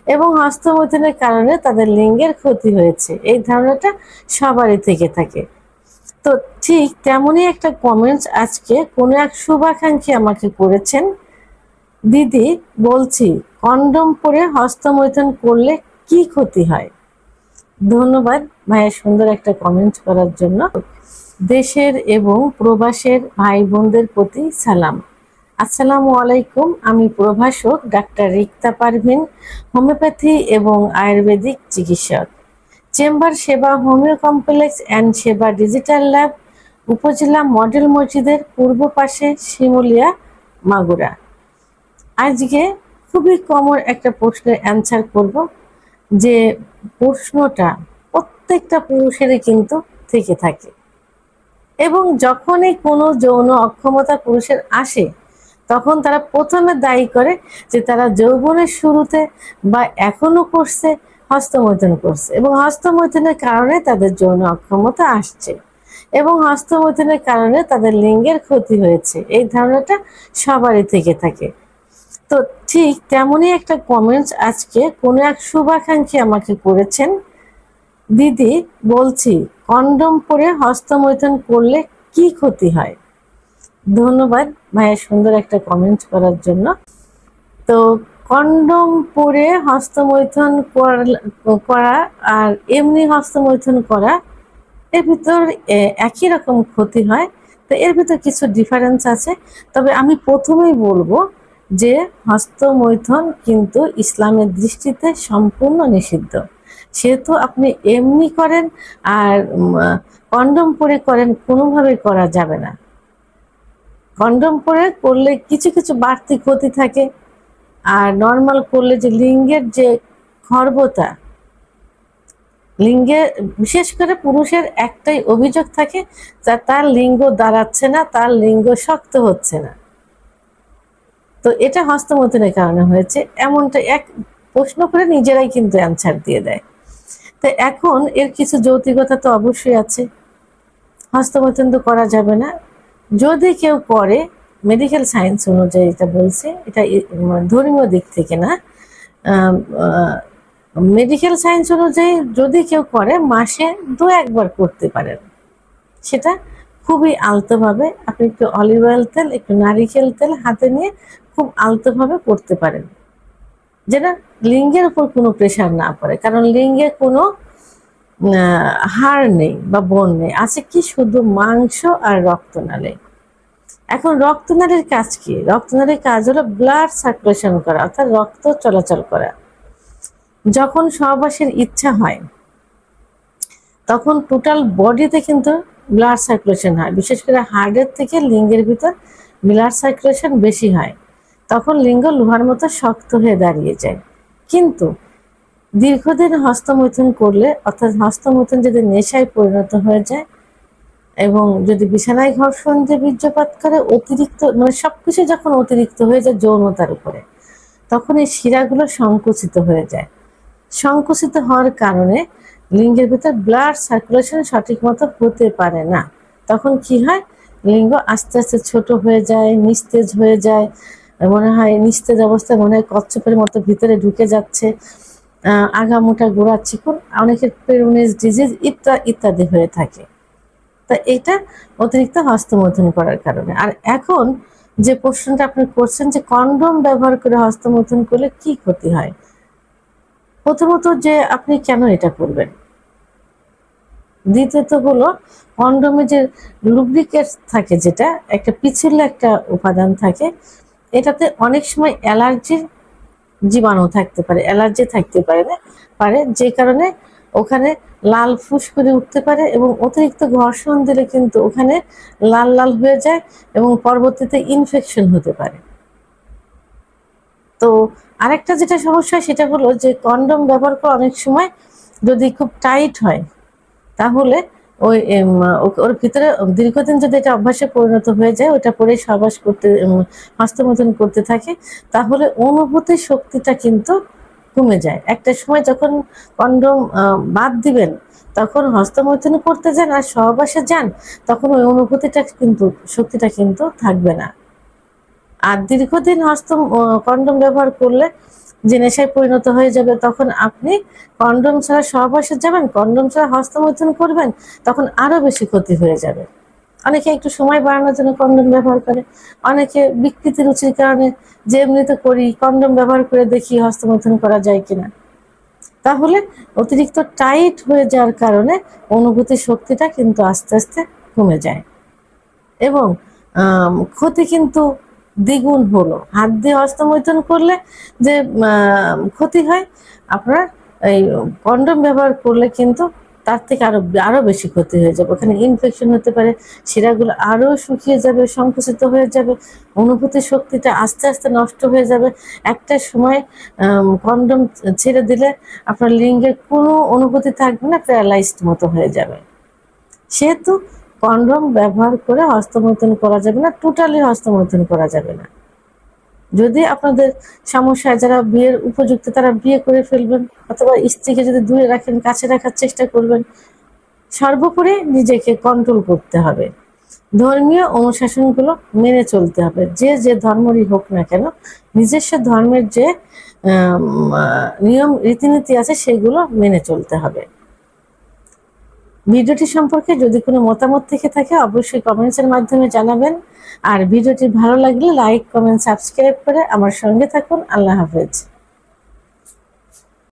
এবং হস্তমৈথুনের কারণে তাদের লিঙ্গের ক্ষতি হয়েছে, এই ধারণাটা সবারই থেকে থাকে। তো ঠিক তেমনই একটা কমেন্টস আজকে কোনো এক শুভাকাঙ্ক্ষী আমাকে করেছেন। দিদি, বলছি কন্ডম পরে হস্তমৈথুন করলে কি ক্ষতি হয়? ধন্যবাদ ভাইয়া সুন্দর একটা কমেন্ট করার জন্য। দেশের এবং প্রবাসের ভাই বোনদের প্রতি সালাম। আসসালামু আলাইকুম। আমি প্রভাষক ডাক্তার রিক্তা পারভিন, হোমিওপ্যাথি এবং আয়ুর্বেদিক চিকিৎসক, চেম্বার সেবা, হোমিও কমপ্লেক্স অ্যান্ড সেবা ডিজিটাল ল্যাব, উপজেলা মডেল মসজিদের পূর্ব পাশে, শিমুলিয়া, মাগুরা। আজকে খুবই কমন একটা প্রশ্নের অ্যান্সার করব, যে প্রশ্নটা প্রত্যেকটা পুরুষেরই কিন্তু থেকে থাকে, এবং যখনই কোনো যৌন অক্ষমতা পুরুষের আসে তখন তারা প্রথমে দায়ী করে যে তারা যৌবনের শুরুতে বা এখনো করছে, হস্তমৈথুন করছে, এবং হস্তমৈথুনের কারণে তাদের যৌন অক্ষমতা আসছে, এবং হস্তমৈথুনের কারণে তাদের লিঙ্গের ক্ষতি হয়েছে, এই ধারণাটা সবারই থেকে থাকে। তো ঠিক তেমনই একটা কমেন্টস আজকে কোনো এক শুভাকাঙ্ক্ষী আমাকে করেছেন। দিদি, বলছি কন্ডম পরে হস্তমৈথুন করলে কি ক্ষতি হয়? ধন্যবাদ ভাইয়া সুন্দর একটা কমেন্ট করার জন্য। তো কন্ডম পরে হস্তমৈথুন করা আর এমনি হস্তমৈথুন করা, এর ভিতর একই রকম ক্ষতি হয়। তো এর ভিতর কিছু ডিফারেন্স আছে। তবে আমি প্রথমেই বলবো যে হস্তমৈথুন কিন্তু ইসলামের দৃষ্টিতে সম্পূর্ণ নিষিদ্ধ। সেহেতু আপনি এমনি করেন আর কন্ডম পরে করেন, কোনোভাবেই করা যাবে না। কন্ডম পরে করলে কিছু কিছু বাড়তি ক্ষতি থাকে, আর নর্মাল করলে যে লিঙ্গের যে খর্বতা, লিঙ্গে বিশেষ করে পুরুষের একটাই অভিযোগ থাকে যে তার লিঙ্গ দাঁড়াচ্ছে না, তার লিঙ্গ শক্ত হচ্ছে না। তো এটা হস্তমৈথুনের কারণে হয়েছে, এমনটা এক প্রশ্ন করে নিজেরাই কিন্তু অ্যান্সার দিয়ে দেয়। তো এখন এর কিছু যৌক্তিকতা তো অবশ্যই আছে। হস্তমৈথুন তো করা যাবে না, যদি কেউ করে, মেডিকেল সায়েন্স অনুযায়ী এটা বলছে, এটা ধর্মীয় দিক থেকে না, মেডিকেল সায়েন্স অনুযায়ী যদি কেউ করে মাসে 2-1 বার করতে পারেন। সেটা খুবই আলতোভাবে আপনি একটু অলিভ অয়েল তেল, একটু নারিকেল তেল হাতে নিয়ে খুব আলতোভাবে করতে পারেন, যেটা লিঙ্গের উপর কোনো প্রেশার না পড়ে। কারণ লিঙ্গে কোনো হাড় নেই বা বোন নেই, আছে কি শুধু মাংস আর রক্তনালী। এখন রক্তনালীর কাজ কি? রক্তনালীর কাজ হলো ব্লাড সার্কুলেশন করা, অর্থাৎ রক্ত চলাচল করা। যখন সহবাসের ইচ্ছা হয় তখন টোটাল বডিতে কিন্তু ব্লাড সার্কুলেশন হয়, বিশেষ করে হার্টের থেকে লিঙ্গের ভিতর ব্লাড সার্কুলেশন বেশি হয়, তখন লিঙ্গ লোহার মতো শক্ত হয়ে দাঁড়িয়ে যায়। কিন্তু দীর্ঘদিন হস্তমৈথুন করলে, অর্থাৎ হস্তমৈথুন যদি নেশায় পরিণত হয়ে যায় এবং যদি বিছানায় ঘর্ষণ দিয়ে বীর্যপাত করে, অতিরিক্ত মানে সবকিছু যখন অতিরিক্ত হয়ে যায় যৌনতার উপরে, তখন এই শিরাগুলো সংকুচিত হয়ে যায়। সংকুচিত হওয়ার কারণে লিঙ্গের ভিতর ব্লাড সার্কুলেশন সঠিক মতো হতে পারে না। তখন কি হয়? লিঙ্গ আস্তে আস্তে ছোট হয়ে যায়, নিস্তেজ হয়ে যায়, মনে হয় নিস্তেজ অবস্থায় মনে হয় কচ্ছপের মতো ভিতরে ঢুকে যাচ্ছে, আগামোটা গোড়া চিকুন, অনেকের পেরোনিস ডিজিজ ইত্যাদি হয়ে থাকে। তা এটা অতিরিক্ত হস্তমৈথুন করার কারণে। আর এখন যে প্রশ্নটা আপনি করছেন যে কন্ডম ব্যবহার করে হস্তমৈথুন করলে কি ক্ষতি হয়, প্রথমত যে আপনি কেন এটা করবেন, দ্বিতীয়ত হলো কন্ডমে যে লুব্রিকেট থাকে, যেটা একটা পিছলে একটা উপাদান থাকে, এটাতে অনেক সময় অ্যালার্জির জীবাণু থাকতে পারে, অ্যালার্জি থাকতে পারে, যে কারণে ওখানে লাল ফুসকুড়ি উঠতে পারে, এবং অতিরিক্ত ঘর্ষণ দিলে কিন্তু ওখানে লাল লাল হয়ে যায় এবং পরবর্তীতে ইনফেকশন হতে পারে। তো আরেকটা যেটা সমস্যা সেটা হলো যে কন্ডম ব্যবহার করে অনেক সময় যদি খুব টাইট হয়, তাহলে ওর ভিতরে দীর্ঘদিন যদি এটা অভ্যাসে পরিণত হয়ে যায়, ওটা পরে সহবাস করতে, হস্তমৈথুন করতে থাকে, তাহলে অনুভূতির শক্তিটা কিন্তু কমে যায়। একটা সময় যখন কন্ডম বাদ দিবেন, তখন হস্তমৈথুন করতে যান আর সহবাসে যান, তখন ওই অনুভূতিটা কিন্তু, শক্তিটা কিন্তু থাকবে না। আর দীর্ঘদিন কন্ডম ব্যবহার করলে যে নেশায় পরিণত হয়ে যাবে, তখন আপনি কন্ডোম ছাড়া সহবাসে যাবেন, কন্ডোম ছাড়া হস্তমৈথুন করবেন, তখন আরো বেশি ক্ষতি হয়ে যাবে। অনেকে একটু সময় বাড়ানোর জন্য কন্ডোম ব্যবহার করে, অনেকে বিকৃতি রুচির কারণে যে এমনিতে করি কন্ডোম ব্যবহার করে দেখি হস্তমৈথুন করা যায় কিনা। তাহলে অতিরিক্ত টাইট হয়ে যাওয়ার কারণে অনুভূতি শক্তিটা কিন্তু আস্তে আস্তে কমে যায় এবং ক্ষতি কিন্তু দ্বিগুণ হলো। হাত দিয়ে হস্তমৈথুন করলে যে ক্ষতি হয়, আপনার এই কন্ডোম ব্যবহার করলে কিন্তু তার থেকে আরো বেশি ক্ষতি হয়ে যাবে। ওখানে ইনফেকশন হতে পারে, শিরাগুলো আরো শুকিয়ে যাবে, সংকুচিত হয়ে যাবে, অনুভূতি শক্তিটা আস্তে আস্তে নষ্ট হয়ে যাবে। একটা সময় কন্ডোম ছেড়ে দিলে আপনার লিঙ্গের কোনো অনুভূতি থাকবে না, প্যারালাইজড মতো হয়ে যাবে। সেহেতু কন্ডোম ব্যবহার করে হস্তমৈথুন করা যাবে না, টোটালি হস্তমৈথুন করা যাবে না। যদি আপনাদের সমস্যা, যারা বিয়ের উপযুক্ত তারা বিয়ে করে ফেলবেন, অথবা স্ত্রীকে যদি দূরে রাখেন কাছে রাখার চেষ্টা করবেন। সর্বোপরি নিজেকে কন্ট্রোল করতে হবে, ধর্মীয় অনুশাসনগুলো মেনে চলতে হবে। যে যে ধর্মেরই হোক না কেন, নিজস্ব ধর্মের যে নিয়ম রীতিনীতি আছে সেগুলো মেনে চলতে হবে। ভিডিওটি সম্পর্কে যদি কোনো মতামত থেকে থাকে অবশ্যই কমেন্টসের মাধ্যমে জানাবেন। আর ভিডিওটি ভালো লাগলে লাইক, কমেন্ট, সাবস্ক্রাইব করে আমার সঙ্গে থাকুন। আল্লাহ হাফেজ।